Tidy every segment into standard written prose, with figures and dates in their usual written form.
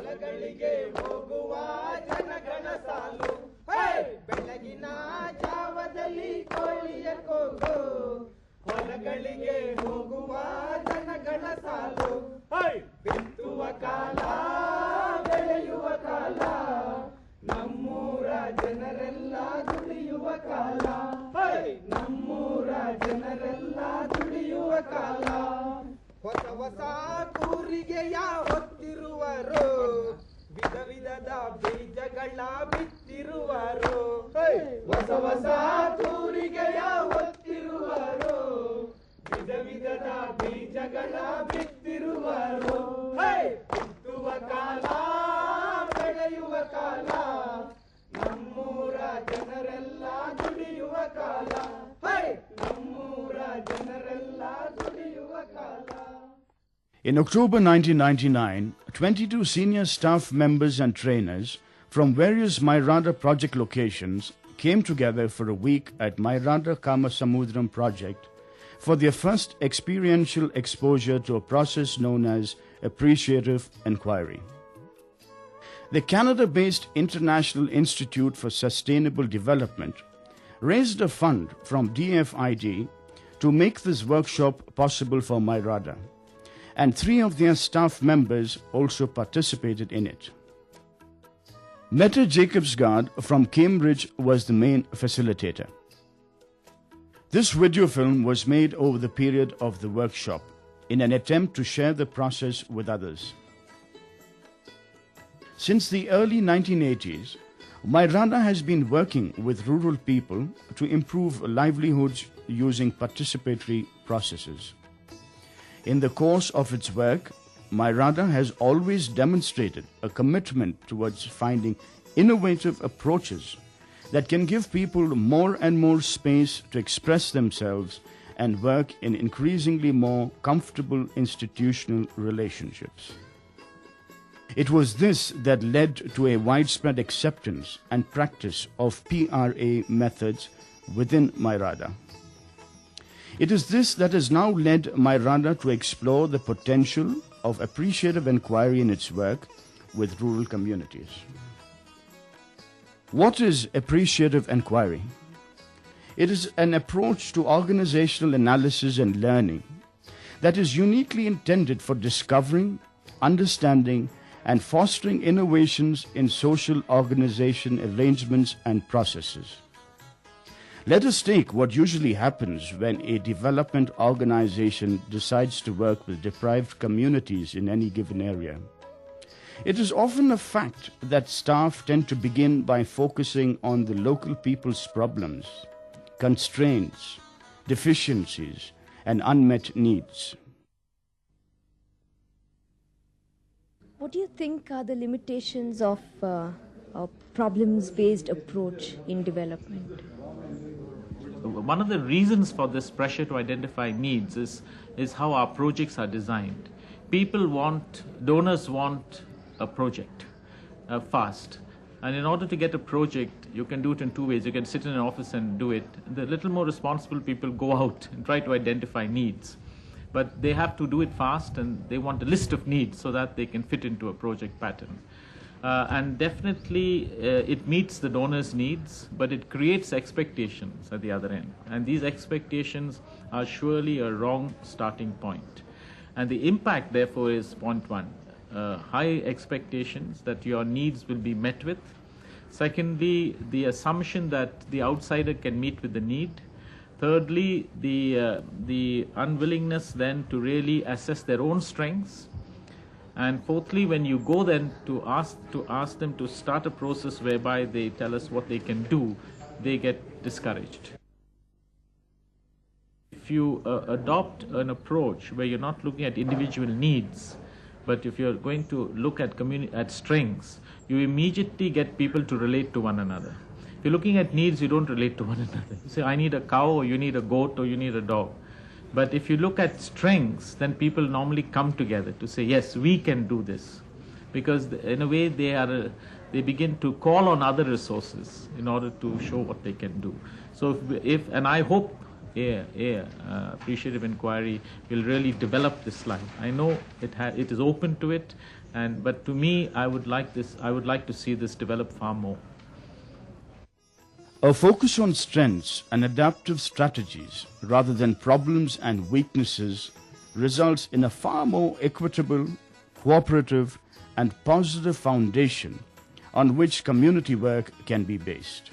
ಹೊಲಗಳಿಗೆ ಹೋಗುವ ಜನಗಳ ಸಾಲು ಬೆಳಗಿನ ಜಾವದಲ್ಲಿ ಕೋಳಿಯ ಕೂಗು ಹೊಲಗಳಿಗೆ ಹೋಗುವ ಜನಗಳ ಸಾಲು ಬಿತ್ತುವ ಕಾಲ ಬೆಳೆಯುವ ಕಾಲ ನಮ್ಮೂರ ಜನರೆಲ್ಲ ದುಡಿಯುವ ಕಾಲ ನಮ್ಮೂರ ಜನರೆಲ್ಲ ದುಡಿಯುವ ಕಾಲ ಹೊಸ ಹೊಸ ಕೂರಿಗೆಯ ಹೊತ್ತಿರುವರು ವಿಧ ವಿಧದ ಬೀಜಗಳ ಬಿತ್ತಿರುವರು ಹೊಸ ಹೊಸ ಕೂರಿಗೆಯ ಹೊತ್ತಿರುವರು ವಿಧ ವಿಧದ ಬೀಜಗಳ ಬಿತ್ತಿರುವರು ಬಿತ್ತುವ ಕಾಲ ಬೆಳೆಯುವ ಕಾಲ ನಮ್ಮೂರ ಜನರೆಲ್ಲ ದುಡಿಯುವ ಕಾಲ ನಮ್ಮೂರ ಜನರೆಲ್ಲ ದುಡಿಯುವ ಕಾಲ. In October 1999, 22 senior staff members and trainers from various Myrada project locations came together for a week at Myrada Kamasamudram project for their first experiential exposure to a process known as appreciative inquiry. The Canada-based International Institute for Sustainable Development raised a fund from DFID to make this workshop possible for Myrada, and 3 of their staff members also participated in it. Mette Jacobsgaard from Cambridge was the main facilitator. This video film was made over the period of the workshop in an attempt to share the process with others. Since the early 1980s, Myrada has been working with rural people to improve livelihoods using participatory processes. In the course of its work, Myrada has always demonstrated a commitment towards finding innovative approaches that can give people more and more space to express themselves and work in increasingly more comfortable institutional relationships. It was this that led to a widespread acceptance and practice of PRA methods within Myrada. It is this that has now led Myrada to explore the potential of appreciative inquiry in its work with rural communities. What is appreciative inquiry? It is an approach to organizational analysis and learning that is uniquely intended for discovering, understanding, and fostering innovations in social organization arrangements and processes. Let us take what usually happens when a development organization decides to work with deprived communities in any given area. It is often a fact that staff tend to begin by focusing on the local people's problems, constraints, deficiencies, and unmet needs. What do you think are the limitations of a problems-based approach in development? One of the reasons for this pressure to identify needs is how our projects are designed. Donors want a project fast. And in order to get a project, you can do it in 2 ways. You can sit in an office and do it. The little more responsible people go out and try to identify needs. But they have to do it fast, and they want a list of needs so that they can fit into a project pattern. And definitely it meets the donor's needs, but it creates expectations at the other end. And these expectations are surely a wrong starting point. And the impact, therefore, is point 1. High expectations that your needs will be met with. Secondly, the assumption that the outsider can meet with the need. Thirdly, the unwillingness then to really assess their own strengths. And fourthly, when you go then to ask them to start a process whereby they tell us what they can do, they get discouraged. If you adopt an approach where you're not looking at individual needs, but if you're going to look at strengths, you immediately get people to relate to one another. If you're looking at needs, you don't relate to one another. You say, I need a cow, or you need a goat, or you need a dog. But if you look at strengths, then people normally come together to say, yes, we can do this. Because in a way, they begin to call on other resources in order to show what they can do. So and I hope appreciative inquiry will really develop this line. I know it is open to it, but to me, I would like to see this develop far more. A focus on strengths and adaptive strategies rather than problems and weaknesses results in a far more equitable, cooperative, and positive foundation on which community work can be based.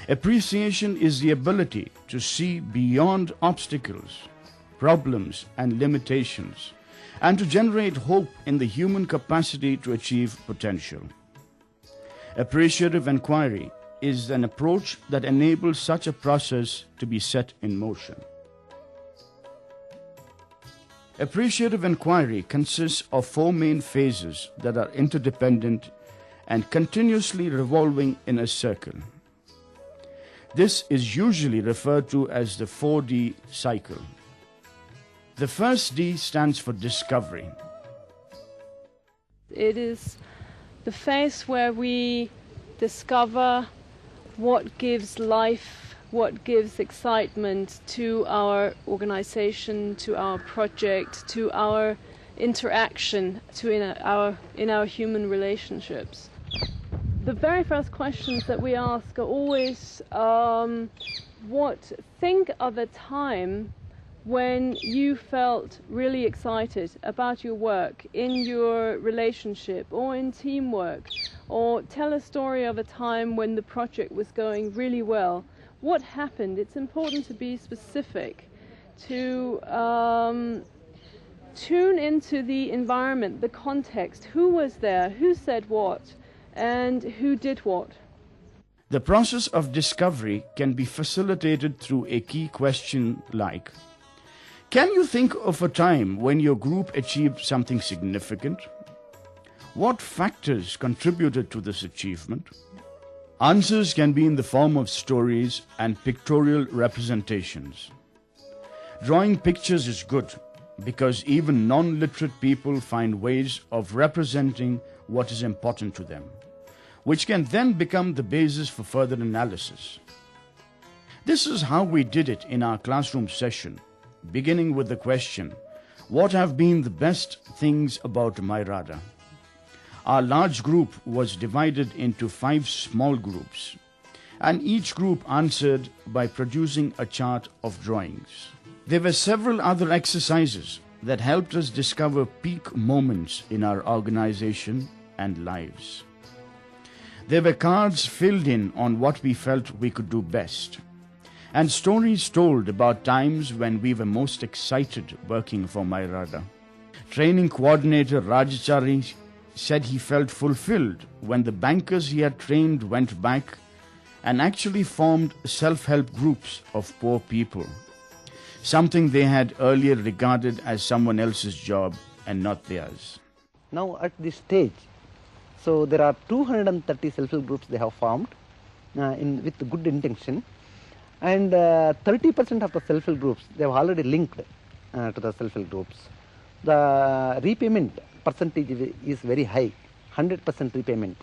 Appreciation is the ability to see beyond obstacles, problems, and limitations, and to generate hope in the human capacity to achieve potential. Appreciative inquiry is an approach that enables such a process to be set in motion. Appreciative inquiry consists of 4 main phases that are interdependent and continuously revolving in a circle. This is usually referred to as the 4D cycle. The first D stands for discovery. It is the phase where we discover what gives life, what gives excitement to our organization, to our project, to our interaction, in our human relationships. The very first questions that we ask are always, think of a time when you felt really excited about your work, in your relationship, or in teamwork, or tell a story of a time when the project was going really well. What happened? It's important to be specific, to tune into the environment, the context, who was there, who said what, and who did what. The process of discovery can be facilitated through a key question like, can you think of a time when your group achieved something significant? What factors contributed to this achievement? Answers can be in the form of stories and pictorial representations. Drawing pictures is good because even non-literate people find ways of representing what is important to them, which can then become the basis for further analysis. This is how we did it in our classroom session, beginning with the question, what have been the best things about Myrada? Our large group was divided into 5 small groups, and each group answered by producing a chart of drawings. There were several other exercises that helped us discover peak moments in our organization and lives. There were cards filled in on what we felt we could do best, and stories told about times when we were most excited working for Myrada. Training coordinator Rajachari said he felt fulfilled when the bankers he had trained went back and actually formed self-help groups of poor people, something they had earlier regarded as someone else's job and not theirs. Now at this stage, so there are 230 self-help groups they have formed with good intention, and 30% of the self-help groups they have already linked to the self-help groups. The repayment percentage is very high, 100% repayment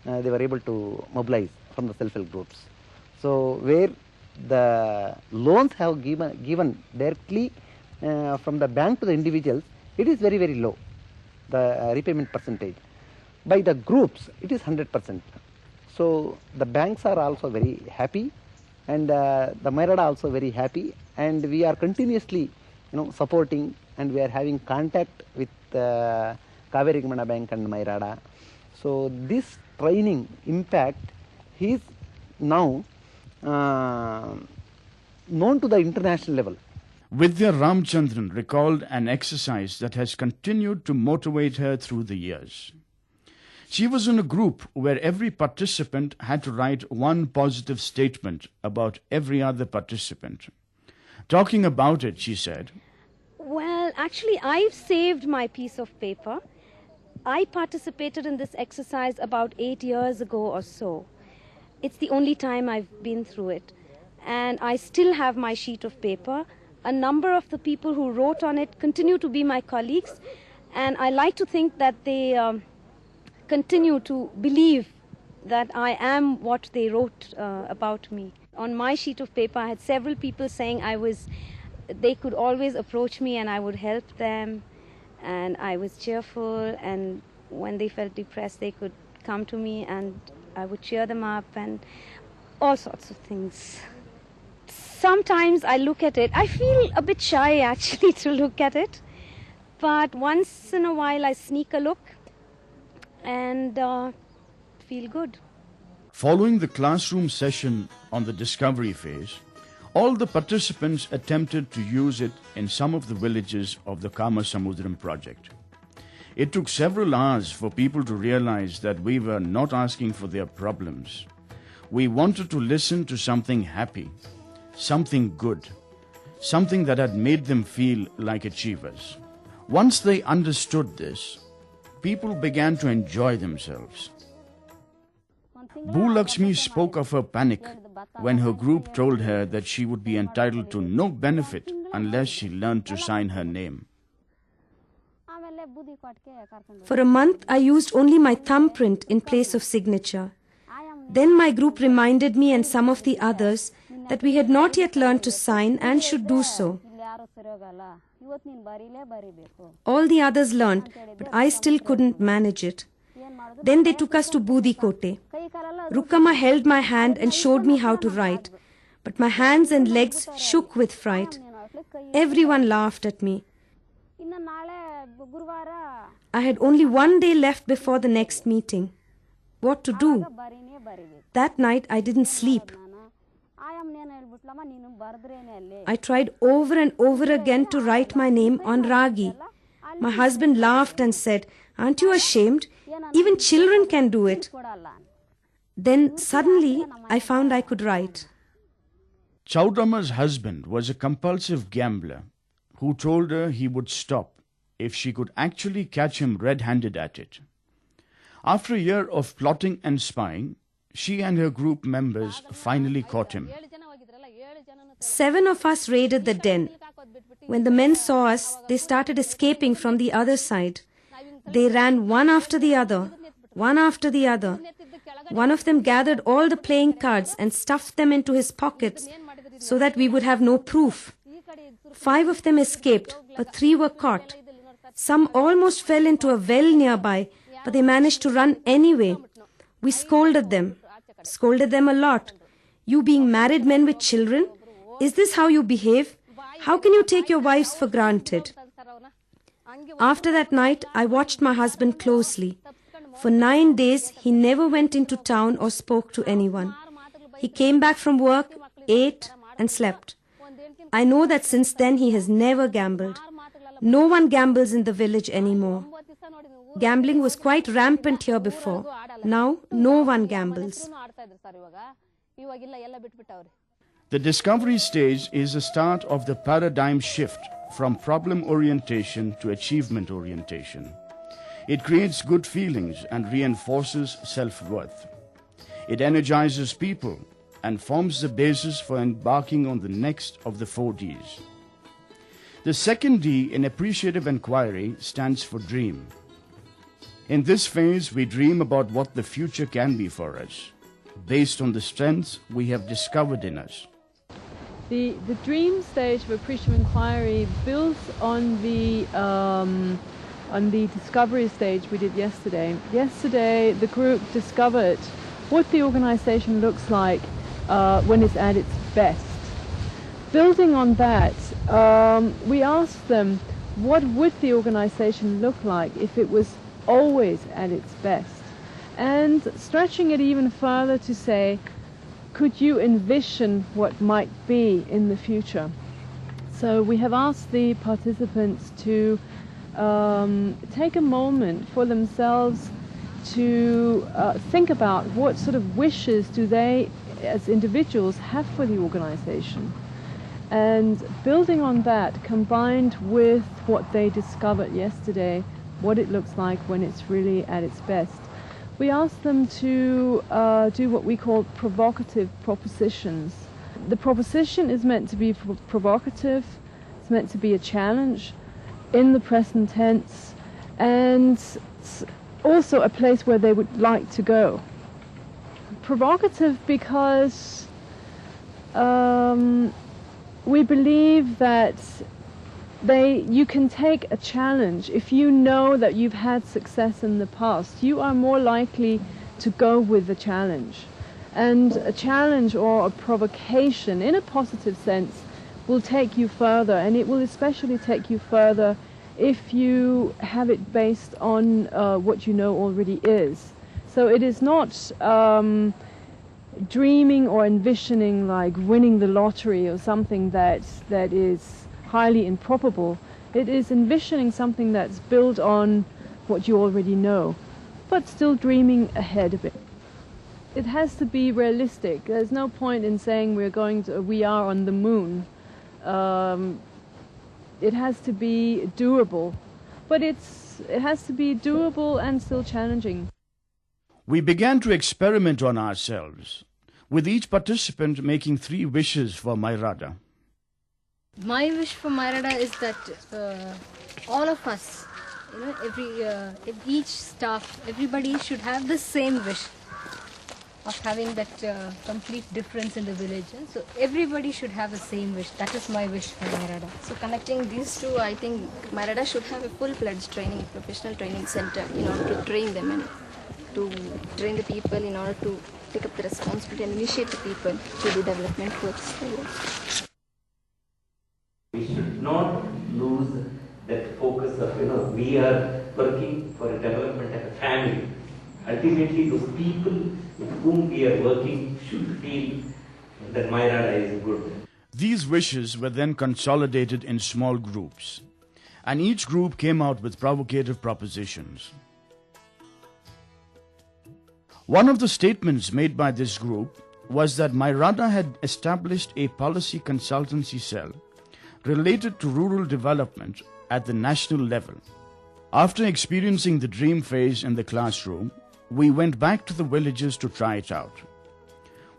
they were able to mobilize from the self-help groups. So where the loans have given directly from the bank to the individuals, it is very, very low, the repayment percentage. By the groups, it is 100%. So the banks are also very happy, and the Myrada also very happy, and we are continuously supporting, and we are having contact with Kaveri Gramina Bank and Myrada. So this training impact is now known to the international level. Vidya Ramchandran recalled an exercise that has continued to motivate her through the years. She was in a group where every participant had to write one positive statement about every other participant. Talking about it, she said, Well, actually, I've saved my piece of paper. I participated in this exercise about 8 years ago or so. It's the only time I've been through it. And I still have my sheet of paper. A number of the people who wrote on it continue to be my colleagues. And I like to think that they continue to believe that I am what they wrote about me. on my sheet of paper, I had several people saying they could always approach me and I would help them, and I was cheerful, and when they felt depressed, they could come to me and I would cheer them up and all sorts of things. Sometimes I look at it, I feel a bit shy actually to look at it, but once in a while I sneak a look and feel good. Following the classroom session on the discovery phase, all the participants attempted to use it in some of the villages of the Kamasamudram project. It took several hours for people to realize that we were not asking for their problems. We wanted to listen to something happy, something good, something that had made them feel like achievers. Once they understood this, people began to enjoy themselves. Bhulakshmi spoke of her panic when her group told her that she would be entitled to no benefit unless she learned to sign her name. For a month, I used only my thumbprint in place of signature. Then my group reminded me and some of the others that we had not yet learned to sign and should do so. All the others learned, but I still couldn't manage it. Then they took us to Budikote. Rukkama held my hand and showed me how to write, but my hands and legs shook with fright. Everyone laughed at me. I had only one day left before the next meeting. What to do? That night I didn't sleep. I tried over and over again to write my name on Ragi. My husband laughed and said, "Aren't you ashamed? Even children can do it." Then suddenly I found I could write. Chaudama's husband was a compulsive gambler who told her he would stop if she could actually catch him red-handed at it. After a year of plotting and spying, she and her group members finally caught him. 7 of us raided the den. When the men saw us, they started escaping from the other side. They ran one after the other, one after the other. One of them gathered all the playing cards and stuffed them into his pockets so that we would have no proof. 5 of them escaped, but 3 were caught. Some almost fell into a well nearby, but they managed to run anyway. We scolded them a lot. You being married men with children? Is this how you behave? How can you take your wives for granted? After that night, I watched my husband closely. For 9 days, he never went into town or spoke to anyone. He came back from work, ate, and slept. I know that since then he has never gambled. No one gambles in the village anymore. Gambling was quite rampant here before. Now, no one gambles. The discovery stage is the start of the paradigm shift from problem orientation to achievement orientation. It creates good feelings and reinforces self-worth. It energizes people and forms the basis for embarking on the next of the 4 Ds. The second D in appreciative inquiry stands for dream. In this phase, we dream about what the future can be for us, based on the strengths we have discovered in us. The dream stage of appreciative inquiry builds on the discovery stage we did yesterday. Yesterday, the group discovered what the organization looks like when it's at its best. Building on that, we asked them, what would the organization look like if it was always at its best? And stretching it even further to say, could you envision what might be in the future? So we have asked the participants to take a moment for themselves to think about what sort of wishes do they as individuals have for the organization. And building on that, combined with what they discovered yesterday, what it looks like when it's really at its best, we asked them to do what we call provocative propositions. The proposition is meant to be provocative, it's meant to be a challenge in the present tense, and also a place where they would like to go. Provocative because We believe that you can take a challenge. If you know that you've had success in the past, you are more likely to go with the challenge. And a challenge or a provocation, in a positive sense, will take you further, and it will especially take you further if you have it based on what you know already is. So it is not dreaming or envisioning like winning the lottery or something that is highly improbable. It is envisioning something that's built on what you already know, but still dreaming ahead of it. It has to be realistic. There's no point in saying we are on the moon. It has to be doable, but it has to be doable and still challenging. We began to experiment on ourselves, with each participant making 3 wishes for Myrada. My wish for Myrada is that all of us, each staff, everybody should have the same wish of having that complete difference in the village. So everybody should have the same wish. That is my wish for Myrada. So connecting these two, I think Myrada should have a full-fledged training, professional training center in order to train them and to train the people in order to take up the responsibility and initiate the people to do development works. We should not lose that focus of, we are working for a development as a family. Ultimately, those people with whom we are working should feel that Myrada is good. These wishes were then consolidated in small groups, and each group came out with provocative propositions. One of the statements made by this group was that Myrada had established a policy consultancy cell related to rural development at the national level. After experiencing the dream phase in the classroom, we went back to the villages to try it out.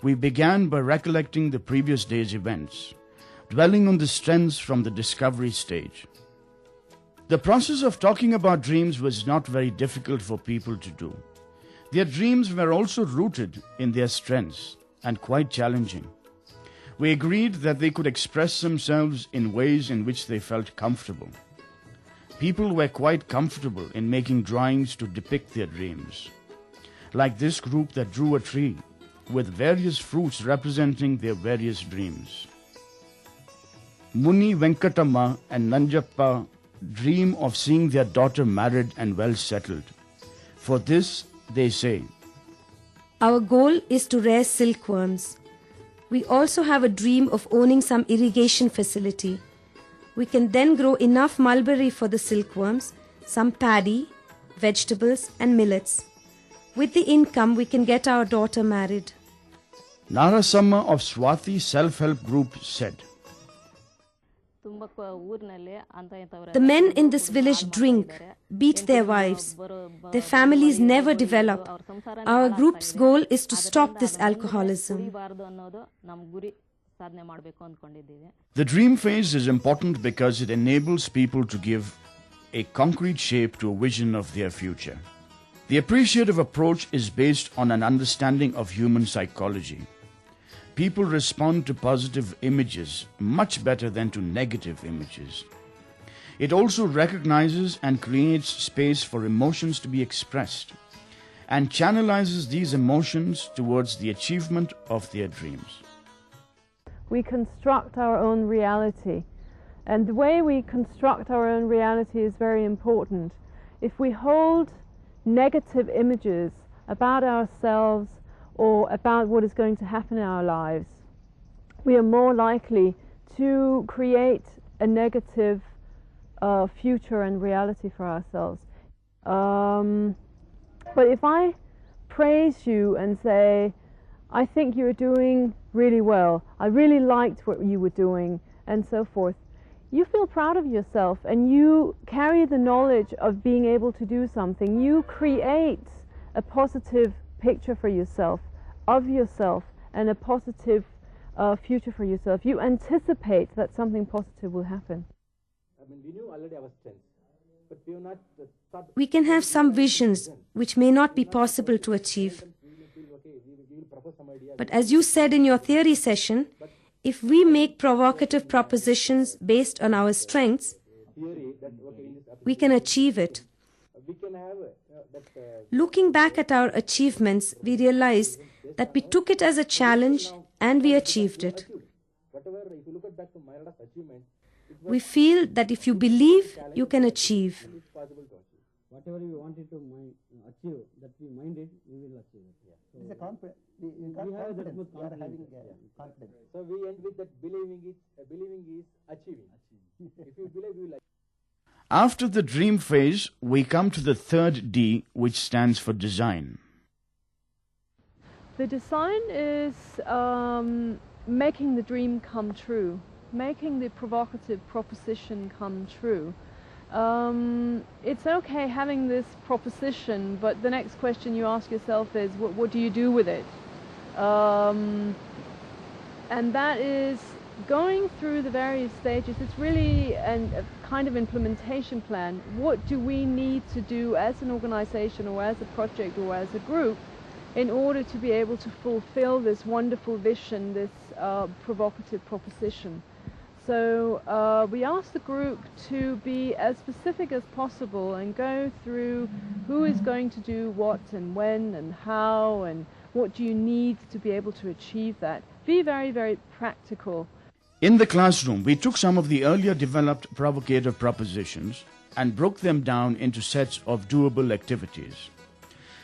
We began by recollecting the previous day's events, dwelling on the strengths from the discovery stage. The process of talking about dreams was not very difficult for people to do. Their dreams were also rooted in their strengths and quite challenging. We agreed that they could express themselves in ways in which they felt comfortable. People were quite comfortable in making drawings to depict their dreams, like this group that drew a tree with various fruits representing their various dreams. Muni, Venkatamma and Nanjappa dream of seeing their daughter married and well settled. For this, they say, Our goal is to rear silkworms. We also have a dream of owning some irrigation facility. We can then grow enough mulberry for the silkworms, some paddy, vegetables and millets. With the income, we can get our daughter married. Narasamma of Swati Self-Help Group said, The men in this village drink, beat their wives. Their families never develop. Our group's goal is to stop this alcoholism. The dream phase is important because it enables people to give a concrete shape to a vision of their future. The appreciative approach is based on an understanding of human psychology. People respond to positive images much better than to negative images. It also recognizes and creates space for emotions to be expressed and channelizes these emotions towards the achievement of their dreams. We construct our own reality, and the way we construct our own reality is very important. If we hold negative images about ourselves or about what is going to happen in our lives, we are more likely to create a negative future and reality for ourselves. But if I praise you and say, I think you're doing really well, I really liked what you were doing, and so forth, you feel proud of yourself and you carry the knowledge of being able to do something. You create a positive picture for yourself, of yourself, and a positive future for yourself. You anticipate that something positive will happen. We knew already our strengths, but we have not thought. We can have some visions which may not be possible to achieve. But as you said in your theory session, If we make provocative propositions based on our strengths, we can achieve it. Looking back at our achievements, we realize that we took it as a challenge and we achieved it. We feel that if you believe, you can achieve. Whatever we wanted to achieve, that we minded, we will achieve it. It's a confidence. We have that much confidence. Confidence. So we end with that believing is achieving. If you believe, you will achieve. After the dream phase, we come to the third D, which stands for design. The design is making the dream come true, making the provocative proposition come true. It's okay having this proposition, but the next question you ask yourself is, what do you do with it? And that is going through the various stages. It's really a kind of implementation plan. What do we need to do as an organization or as a project or as a group in order to be able to fulfill this wonderful vision, this provocative proposition? So we asked the group to be as specific as possible and go through who is going to do what and when and how and what do you need to be able to achieve that. Be very, very practical. In the classroom, we took some of the earlier developed provocative propositions and broke them down into sets of doable activities.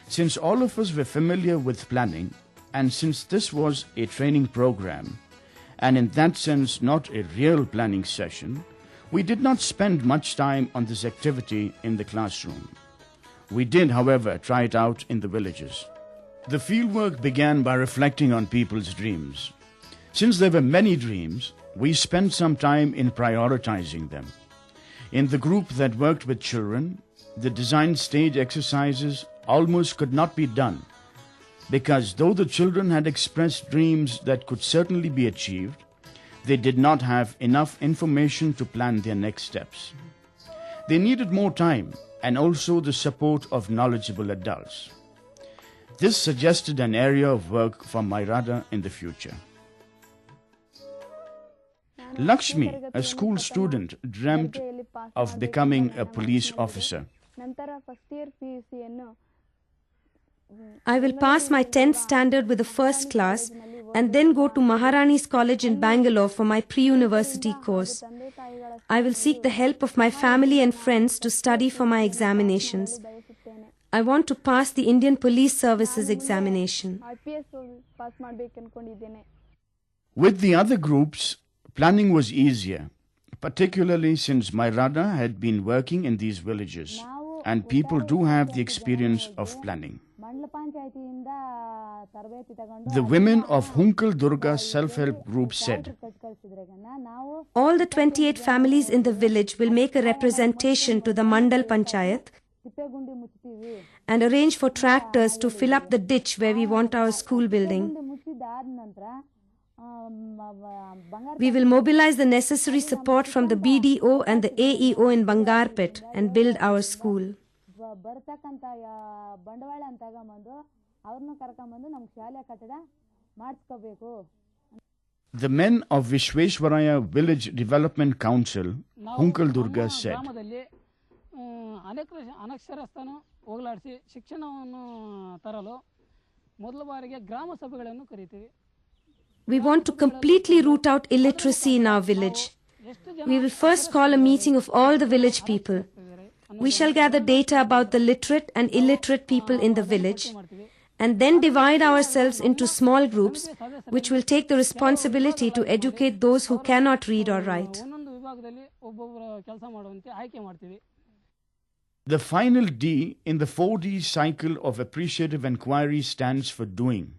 Since all of us were familiar with planning, and since this was a training program, and in that sense not a real planning session, we did not spend much time on this activity in the classroom. We did, however, try it out in the villages. The fieldwork began by reflecting on people's dreams. Since there were many dreams, we spent some time in prioritizing them. In the group that worked with children, the design stage exercises almost could not be done, because though the children had expressed dreams that could certainly be achieved, they did not have enough information to plan their next steps. They needed more time and also the support of knowledgeable adults. This suggested an area of work for Myrada in the future. Lakshmi, a school student, dreamt of becoming a police officer. I will pass my 10th standard with the first class and then go to Maharani's College in Bangalore for my pre-university course. I will seek the help of my family and friends to study for my examinations. I want to pass the Indian Police Services examination. With the other groups, planning was easier, particularly since Myrada had been working in these villages, and people do have the experience of planning. The women of Hunkal Durga self-help group said, all the 28 families in the village will make a representation to the Mandal Panchayat and arrange for tractors to fill up the ditch where we want our school building. We will mobilize the necessary support from the BDO and the AEO in Bangarpet and build our school. The men of Vishweshwaraya Village Development Council, Hunkal Durga, said, we want to completely root out illiteracy in our village. We will first call a meeting of all the village people. We shall gather data about the literate and illiterate people in the village and then divide ourselves into small groups which will take the responsibility to educate those who cannot read or write. The final D in the 4D cycle of appreciative inquiry stands for doing.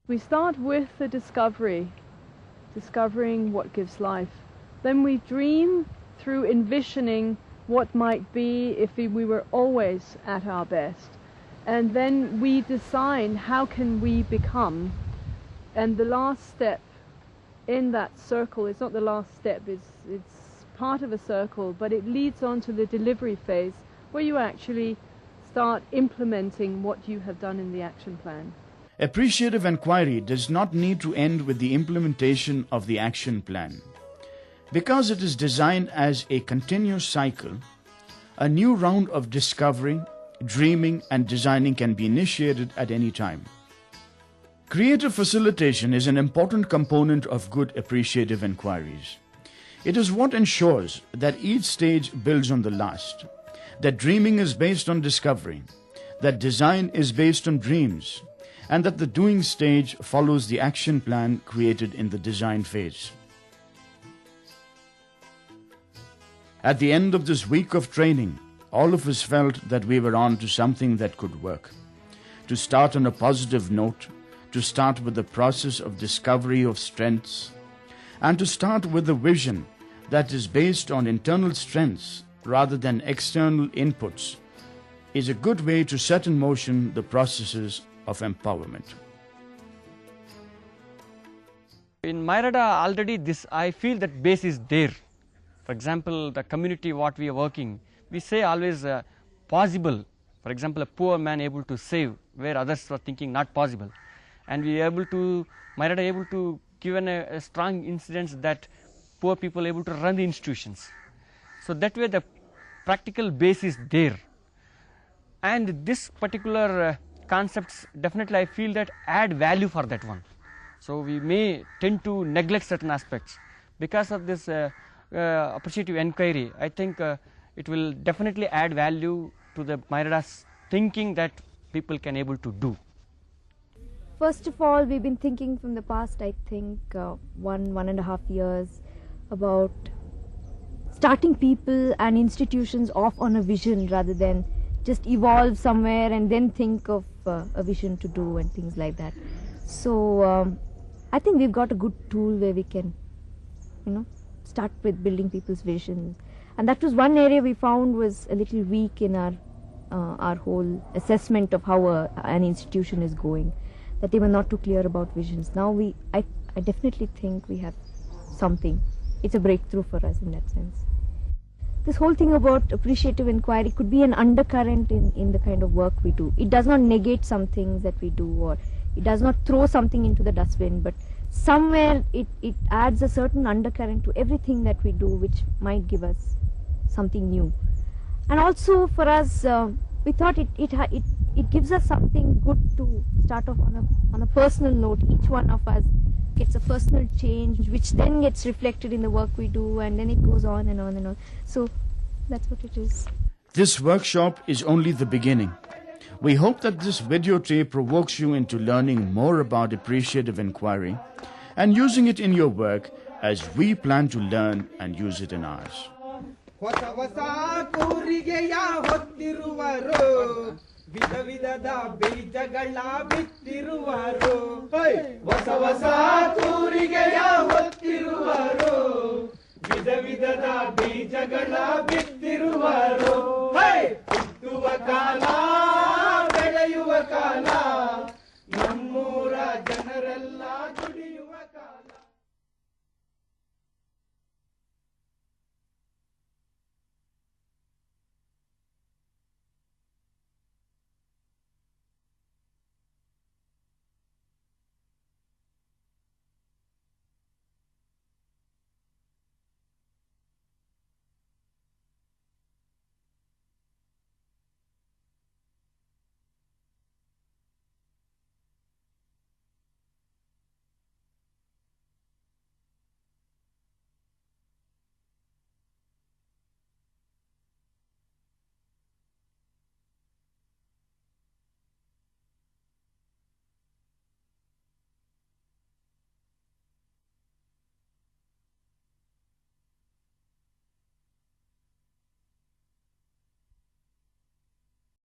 We start with the discovering what gives life. Then we dream through envisioning what might be if we were always at our best. And then we decide how can we become. And the last step in that circle, it's not the last step, it's part of a circle, but it leads on to the delivery phase where you actually start implementing what you have done in the action plan. Appreciative inquiry does not need to end with the implementation of the action plan. Because it is designed as a continuous cycle, a new round of discovery, dreaming, and designing can be initiated at any time. Creative facilitation is an important component of good appreciative inquiries. It is what ensures that each stage builds on the last, that dreaming is based on discovery, that design is based on dreams, and that the doing stage follows the action plan created in the design phase. At the end of this week of training, all of us felt that we were on to something that could work. To start on a positive note, to start with the process of discovery of strengths, and to start with a vision that is based on internal strengths rather than external inputs, is a good way to set in motion the processes of empowerment. In Myrada already I feel that base is there. For example, the community what we are working, we say always possible. For example, a poor man able to save where others were thinking not possible. And we are able to, Myrada able to give a strong incidence that poor people able to run the institutions. So that way the practical base is there. And this particular concepts definitely I feel that add value for that one. So we may tend to neglect certain aspects. Because of this appreciative inquiry, I think it will definitely add value to the Myrada's thinking that people can able to do. First of all, we've been thinking from the past, I think, 1.5 years about starting people and institutions off on a vision rather than just evolve somewhere and then think of a vision to do and things like that. So I think we've got a good tool where we can, start with building people's visions. And that was one area we found was a little weak in our whole assessment of how an institution is going, that they were not too clear about visions. Now I definitely think we have something. It's a breakthrough for us in that sense. This whole thing about appreciative inquiry could be an undercurrent in the kind of work we do. It does not negate some things that we do, or it does not throw something into the dustbin, but somewhere it adds a certain undercurrent to everything that we do, which might give us something new. And also for us, we thought it gives us something good to start off on a personal note. Each one of us gets a personal change, which then gets reflected in the work we do, and then it goes on and on and on. So that's what it is. This workshop is only the beginning. We hope that this videotape provokes you into learning more about appreciative inquiry and using it in your work as we plan to learn and use it in ours. ವಿಧ ವಿಧದ ಬೀಜಗಳ ಬಿತ್ತಿರುವರು ಹೊಸ ಹೊಸ ತೂರಿಗೆಯ ಹೊತ್ತಿರುವರು ವಿಧ ವಿಧದ ಬೀಜಗಳ